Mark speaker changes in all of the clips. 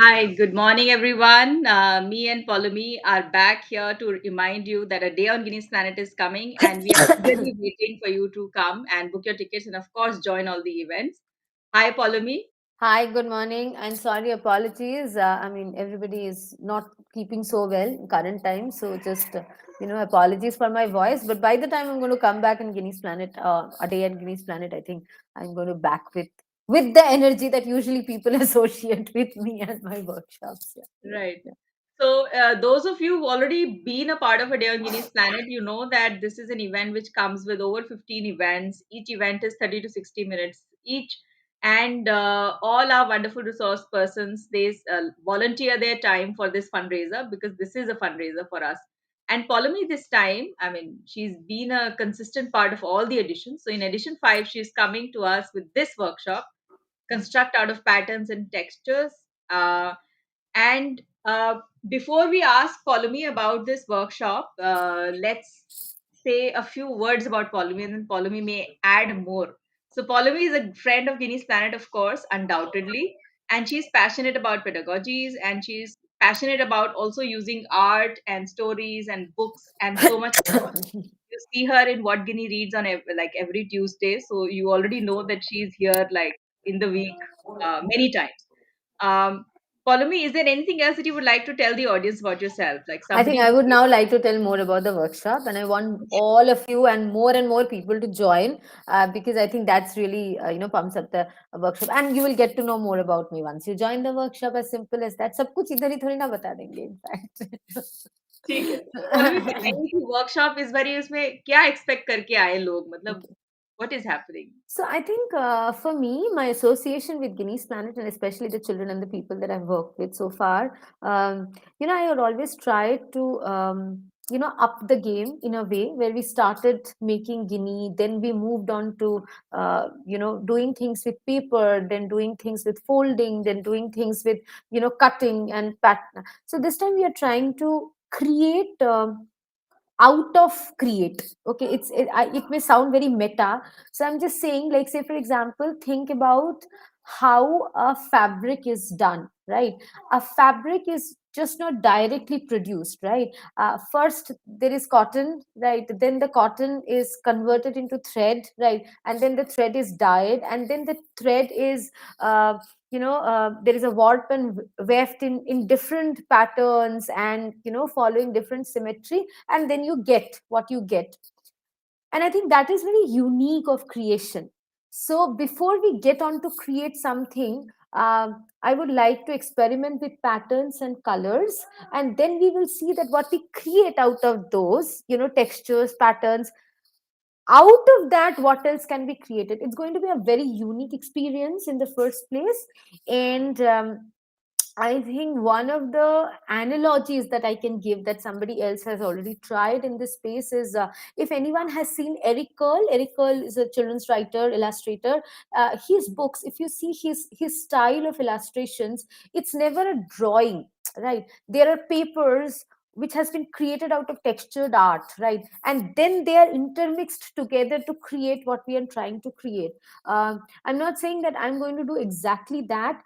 Speaker 1: Hi, good morning, everyone. Me and Poulomi are back here to remind you that a day on Guinness Planet is coming, and we are eagerly waiting for you to come and book your tickets and, of course, join all the events. Hi, Poulomi.
Speaker 2: Hi, good morning. I'm sorry, apologies. Everybody is not keeping so well in current times, so just apologies for my voice. But by the time I'm going to come back in Guinness Planet, a day at Guinness Planet, I think I'm going to back with the energy that usually people associate with me and my workshops.
Speaker 1: Right. So, those of you who've already been a part of a day on Guinness Planet, you know that this is an event which comes with over 15 events. Each event is 30 to 60 minutes each. And all our wonderful resource persons, they volunteer their time for this fundraiser because this is a fundraiser for us. And Paulomi this time, I mean, she's been a consistent part of all the editions. So in edition 5, she's coming to us with this workshop, Construct Out of Patterns and Textures. And before we ask Paulomi about this workshop, let's say a few words about Paulomi, and then Paulomi may add more. So, Paulomi is a friend of Guinness Planet, of course, undoubtedly, and she's passionate about pedagogies, and she's passionate about also using art and stories and books and so much more. You see her in What Guinea Reads on like every Tuesday, so you already know that she's here like in the week many times. Paulomi, is there anything else that you would like to tell the audience about yourself? Like
Speaker 2: I think
Speaker 1: somebody
Speaker 2: I
Speaker 1: who
Speaker 2: would now like to tell more about the workshop, and I want all of you and more people to join because I think that's really pumps up the workshop, and you will get to know more about me once you join the workshop. As simple as that. सब कुछ इधर ही थोड़ी ना बता देंगे, in
Speaker 1: ठीक है Paulomi
Speaker 2: fact.
Speaker 1: बताइए कि वर्कशॉप इस बार उसमें क्या एक्सपेक्ट करके आए लोग मतलब what is happening
Speaker 2: So I think for me, my association with Guinea's Planet, and especially the children and the people that I've worked with so far, I had always tried to up the game in a way where we started making Guinea, then we moved on to doing things with paper, then doing things with folding, then doing things with cutting and pattern. So this time we are trying to create. Out of create. Okay, it may sound very meta, so I'm just saying, like, say for example, think about how a fabric is done, right? A fabric is just not directly produced, right? First there is cotton, right? Then the cotton is converted into thread, right? And then the thread is dyed, and then the thread is there is a warp and weft in different patterns, and following different symmetry, and then you get what you get. And I think that is very unique of creation. So before we get on to create something, I would like to experiment with patterns and colors, and then we will see that what we create out of those textures, patterns, out of that what else can be created. It's going to be a very unique experience in the first place. And I think one of the analogies that I can give that somebody else has already tried in this space is, if anyone has seen Eric Curl is a children's writer, illustrator. His books, if you see his style of illustrations, it's never a drawing, right? There are papers which has been created out of textured art, right? And then they are intermixed together to create what we are trying to create. I'm not saying that I'm going to do exactly that,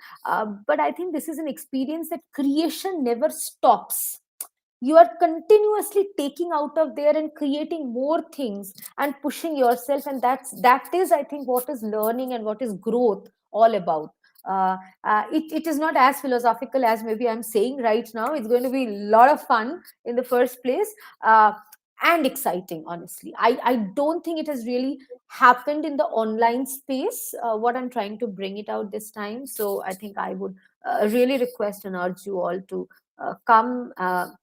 Speaker 2: but I think this is an experience that creation never stops. You are continuously taking out of there and creating more things and pushing yourself, and that is, I think, what is learning and what is growth all about. It is not as philosophical as maybe I'm saying right now. It's going to be a lot of fun in the first place, and exciting, honestly. I don't think it has really happened in the online space, what I'm trying to bring it out this time. So I think I would really request and urge you all to come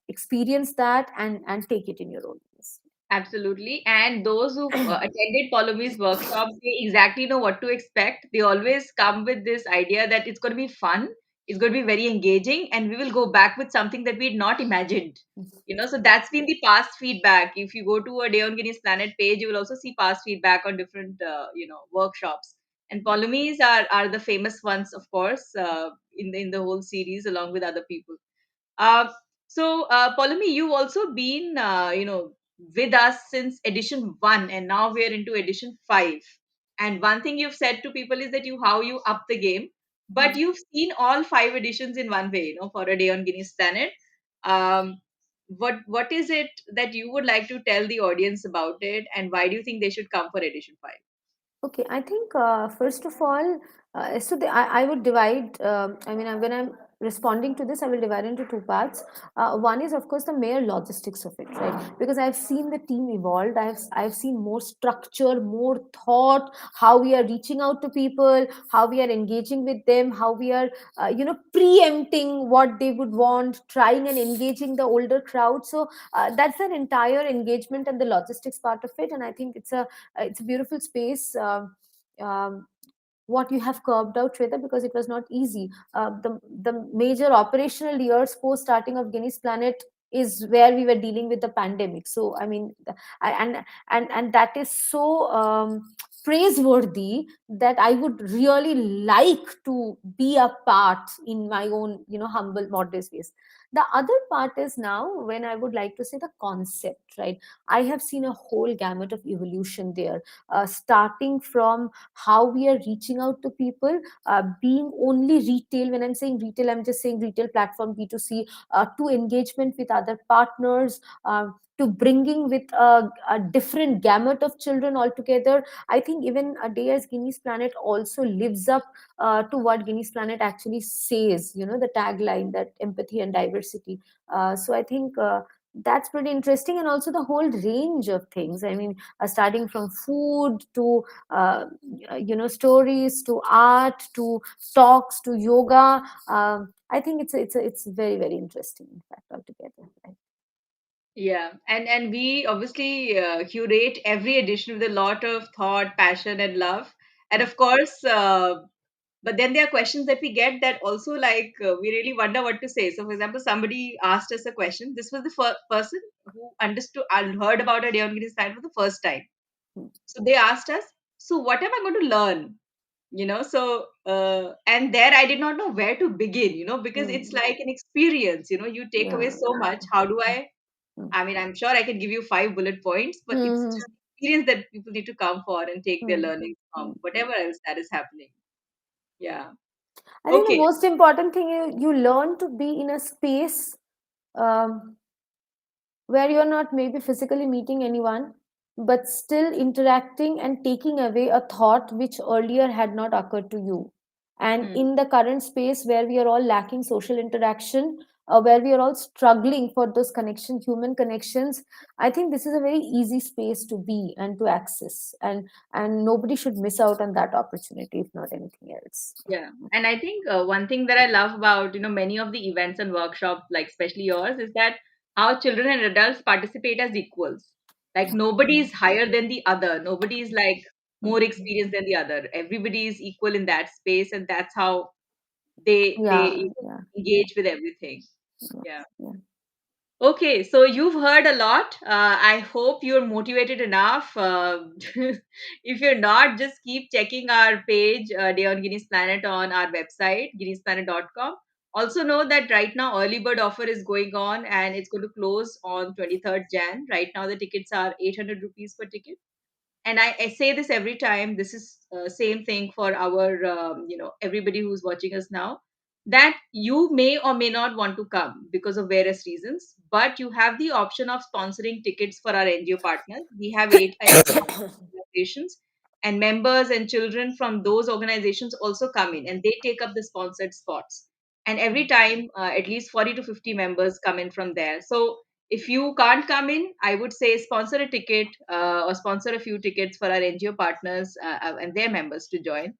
Speaker 2: experience that and take it in your own ways.
Speaker 1: Absolutely. And those who've attended Paulomi's workshops, they exactly know what to expect. They always come with this idea that it's going to be fun, it's going to be very engaging, and we will go back with something that we had not imagined. So that's been the past feedback. If you go to a Day on Guinness Planet page, you will also see past feedback on different, workshops. And Paulomi's are the famous ones, of course, in the whole series, along with other people. Uh, Paulomi, you've also been, with us since edition 1, and now we're into edition 5. And one thing you've said to people is that how you up the game. but you've seen all five editions in one way, for a day on Guinness Planet. Um, what is it that you would like to tell the audience about it, and why do you think they should come for edition five?
Speaker 2: Okay, I think first of all, I would divide. I mean, when I'm responding to this, I will divide into two parts. One is, of course, the mere logistics of it, right? Because I've seen the team evolved. I've seen more structure, more thought, how we are reaching out to people, how we are engaging with them, how we are, preempting what they would want, trying and engaging the older crowd. So that's an entire engagement and the logistics part of it, and I think it's a beautiful space. Um, what you have carved out, Shweta, because it was not easy. The major operational years post starting of Guinness Planet is where we were dealing with the pandemic. So I mean, and that is so praiseworthy that I would really like to be a part in my own, humble, modest ways. The other part is now when I would like to say the concept, right? I have seen a whole gamut of evolution there, starting from how we are reaching out to people, being only retail. When I'm saying retail, I'm just saying retail platform B2C, to engagement with other partners. To bringing with a different gamut of children altogether. I think even a day as Guinness Planet also lives up to what Guinness Planet actually says, the tagline, that empathy and diversity. So I think that's pretty interesting, and also the whole range of things. I mean, starting from food to stories to art to talks to yoga. I think it's very, very interesting, in fact, altogether, right?
Speaker 1: Yeah, and we obviously curate every edition with a lot of thought, passion, and love. And of course, but then there are questions that we get that also, like, we really wonder what to say. So, for example, somebody asked us a question. This was the person who understood and heard about a day on Guinness Planet for the first time.
Speaker 2: Mm,
Speaker 1: So they asked us, "So what am I going to learn?" So and there I did not know where to begin. Because it's
Speaker 2: mm,
Speaker 1: like an experience. You take away
Speaker 2: yeah.
Speaker 1: so much. How do
Speaker 2: Mm,
Speaker 1: I mean, I'm sure I can give you five bullet points, but it's
Speaker 2: mm,
Speaker 1: just experience that people need to come for and take their
Speaker 2: mm,
Speaker 1: learning from
Speaker 2: mm.
Speaker 1: whatever else that is happening. Yeah.
Speaker 2: I think the
Speaker 1: Okay.
Speaker 2: most important thing, you learn to be in a space um, where you're not maybe physically meeting anyone, but still interacting and taking away a thought which earlier had not occurred to you. And
Speaker 1: Hmm.
Speaker 2: in the current space where we are all lacking social interaction, where we are all struggling for those connections, human connections, I think this is a very easy space to be and to access. And nobody should miss out on that opportunity, if not anything else.
Speaker 1: Yeah. And I think one thing that I love about, many of the events and workshops, like especially yours, is that how children and adults participate as equals. Like nobody is higher than the other. Nobody is like more experienced than the other. Everybody is equal in that space, and that's how they
Speaker 2: Yeah, yeah,
Speaker 1: engage with everything.
Speaker 2: yeah,
Speaker 1: Yeah.
Speaker 2: yeah.
Speaker 1: Okay, so you've heard a lot. I hope you're motivated enough. If you're not, just keep checking our page, Day on Guinness Planet, on our website, guinnessplanet.com. Also, know that right now, early bird offer is going on and it's going to close on 23rd Jan. Right now, the tickets are 800 rupees per ticket. And I say this every time. This is same thing for our everybody who's watching us now, that you may or may not want to come because of various reasons, but you have the option of sponsoring tickets for our NGO partners. We have eight organizations, and members and children from those organizations also come in and they take up the sponsored spots. And every time, at least 40 to 50 members come in from there. So if you can't come in, I would say sponsor a ticket, or sponsor a few tickets for our NGO partners and their members to join,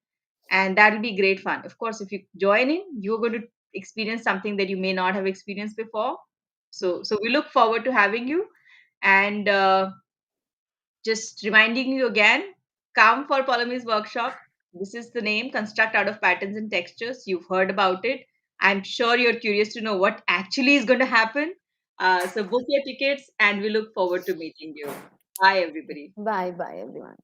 Speaker 1: and that'll be great fun. Of course, if you join in, you're going to experience something that you may not have experienced before. So we look forward to having you, and just reminding you again, come for Poulomi's workshop. This is the name, Construct Out of Patterns and Textures. You've heard about it. I'm sure you're curious to know what actually is going to happen. So book your tickets and we look forward to meeting you. Bye, everybody.
Speaker 2: Bye bye, everyone.